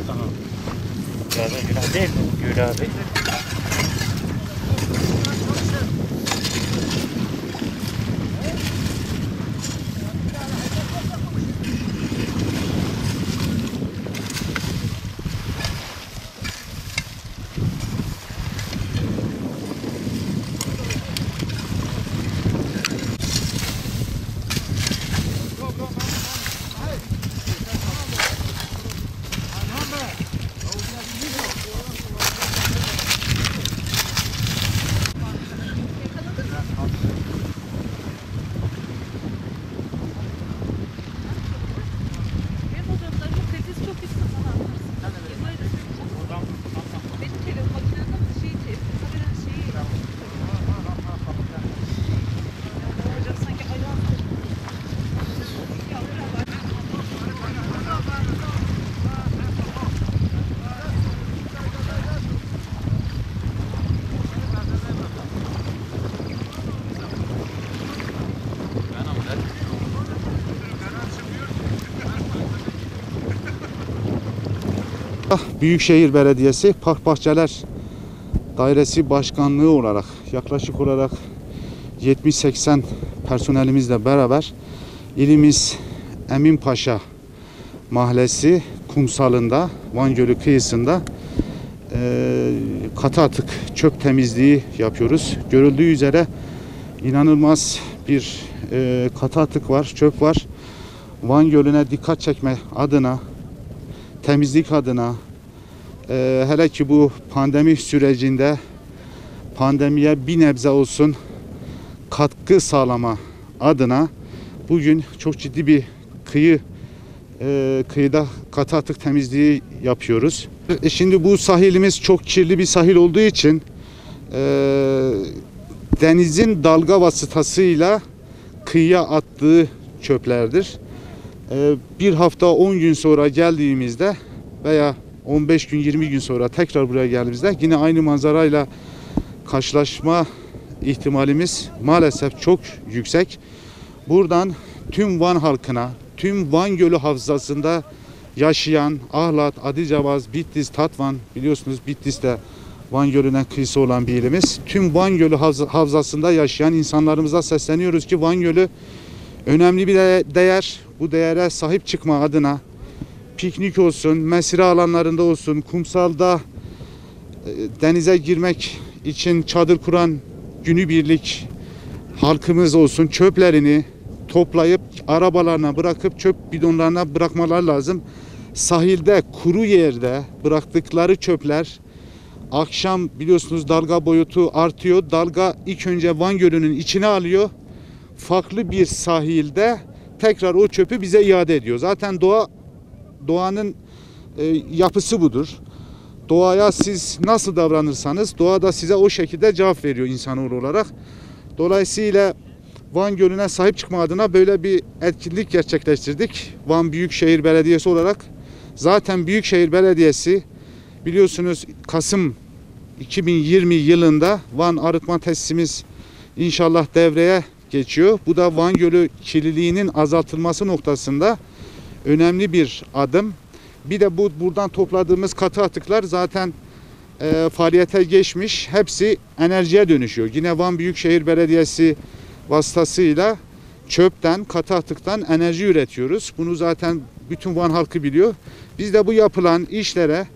Aha. Günah değil mi? Gül abi. Büyükşehir Belediyesi Park Bahçeler Dairesi Başkanlığı olarak yaklaşık olarak 70-80 personelimizle beraber ilimiz Eminpaşa Mahallesi kumsalında, Van Gölü kıyısında katı atık çöp temizliği yapıyoruz. Görüldüğü üzere inanılmaz bir katı atık var, çöp var. Van Gölü'ne dikkat çekme adına, temizlik adına, hele ki bu pandemi sürecinde pandemiye bir nebze olsun katkı sağlama adına bugün çok ciddi bir kıyıda katı atık temizliği yapıyoruz. Şimdi bu sahilimiz çok kirli bir sahil olduğu için denizin dalga vasıtasıyla kıyıya attığı çöplerdir. Bir hafta 10 gün sonra geldiğimizde veya 15 gün 20 gün sonra tekrar buraya geldiğimizde yine aynı manzarayla karşılaşma ihtimalimiz maalesef çok yüksek. Buradan tüm Van halkına, tüm Van Gölü havzasında yaşayan Ahlat, Adıcavaz, Bitlis, Tatvan, biliyorsunuz Bitlis de Van Gölü'ne kıyısı olan bir ilimiz. Tüm Van Gölü havzasında yaşayan insanlarımıza sesleniyoruz ki Van Gölü önemli bir değer. Bu değere sahip çıkma adına piknik olsun, mesire alanlarında olsun, kumsalda denize girmek için çadır kuran günübirlik halkımız olsun, çöplerini toplayıp arabalarına bırakıp çöp bidonlarına bırakmalar lazım. Sahilde, kuru yerde bıraktıkları çöpler akşam biliyorsunuz dalga boyutu artıyor. Dalga ilk önce Van Gölü'nün içine alıyor. Farklı bir sahilde tekrar o çöpü bize iade ediyor. Zaten doğanın yapısı budur. Doğaya siz nasıl davranırsanız doğa da size o şekilde cevap veriyor insanoğlu olarak. Dolayısıyla Van Gölü'ne sahip çıkma adına böyle bir etkinlik gerçekleştirdik. Van Büyükşehir Belediyesi olarak. Zaten Büyükşehir Belediyesi biliyorsunuz Kasım 2020 yılında Van arıtma tesisimiz inşallah devreye geçiyor. Bu da Van Gölü kirliliğinin azaltılması noktasında önemli bir adım. Bir de buradan topladığımız katı atıklar zaten faaliyete geçmiş. Hepsi enerjiye dönüşüyor. Yine Van Büyükşehir Belediyesi vasıtasıyla çöpten, katı atıktan enerji üretiyoruz. Bunu zaten bütün Van halkı biliyor. Biz de bu yapılan işlere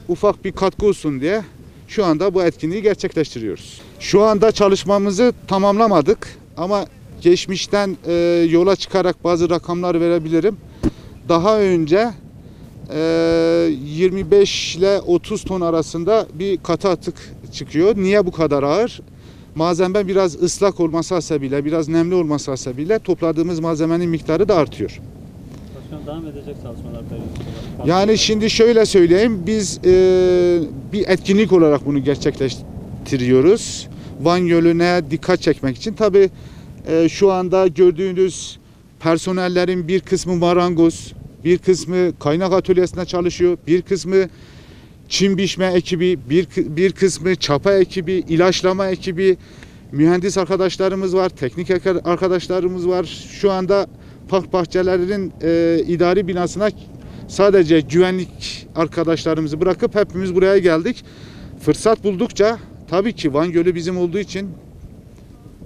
ufak bir katkı olsun diye şu anda bu etkinliği gerçekleştiriyoruz. Şu anda çalışmamızı tamamlamadık ama geçmişten yola çıkarak bazı rakamlar verebilirim. Daha önce 25 ile 30 ton arasında bir katı atık çıkıyor. Niye bu kadar ağır? Malzeme biraz ıslak olması hasebiyle, biraz nemli olması hasebiyle topladığımız malzemenin miktarı da artıyor. Devam edecek çalışmalar Yani şimdi şöyle söyleyeyim, biz bir etkinlik olarak bunu gerçekleştiriyoruz. Van Gölü'ne dikkat çekmek için. Tabii şu anda gördüğünüz personellerin bir kısmı marangoz, bir kısmı kaynak atölyesinde çalışıyor, bir kısmı çim biçme ekibi, bir kısmı çapa ekibi, ilaçlama ekibi, mühendis arkadaşlarımız var, teknik arkadaşlarımız var. Şu anda park bahçelerinin idari binasına Sadece güvenlik arkadaşlarımızı bırakıp hepimiz buraya geldik. Fırsat buldukça tabii ki Van Gölü bizim olduğu için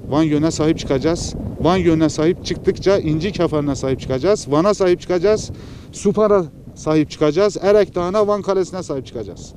Van Gölü'ne sahip çıkacağız. Van Gölü'ne sahip çıktıkça İncikefarı'na sahip çıkacağız. Van'a sahip çıkacağız. Supar'a sahip çıkacağız. Erek Dağı'na, Van Kalesi'ne sahip çıkacağız.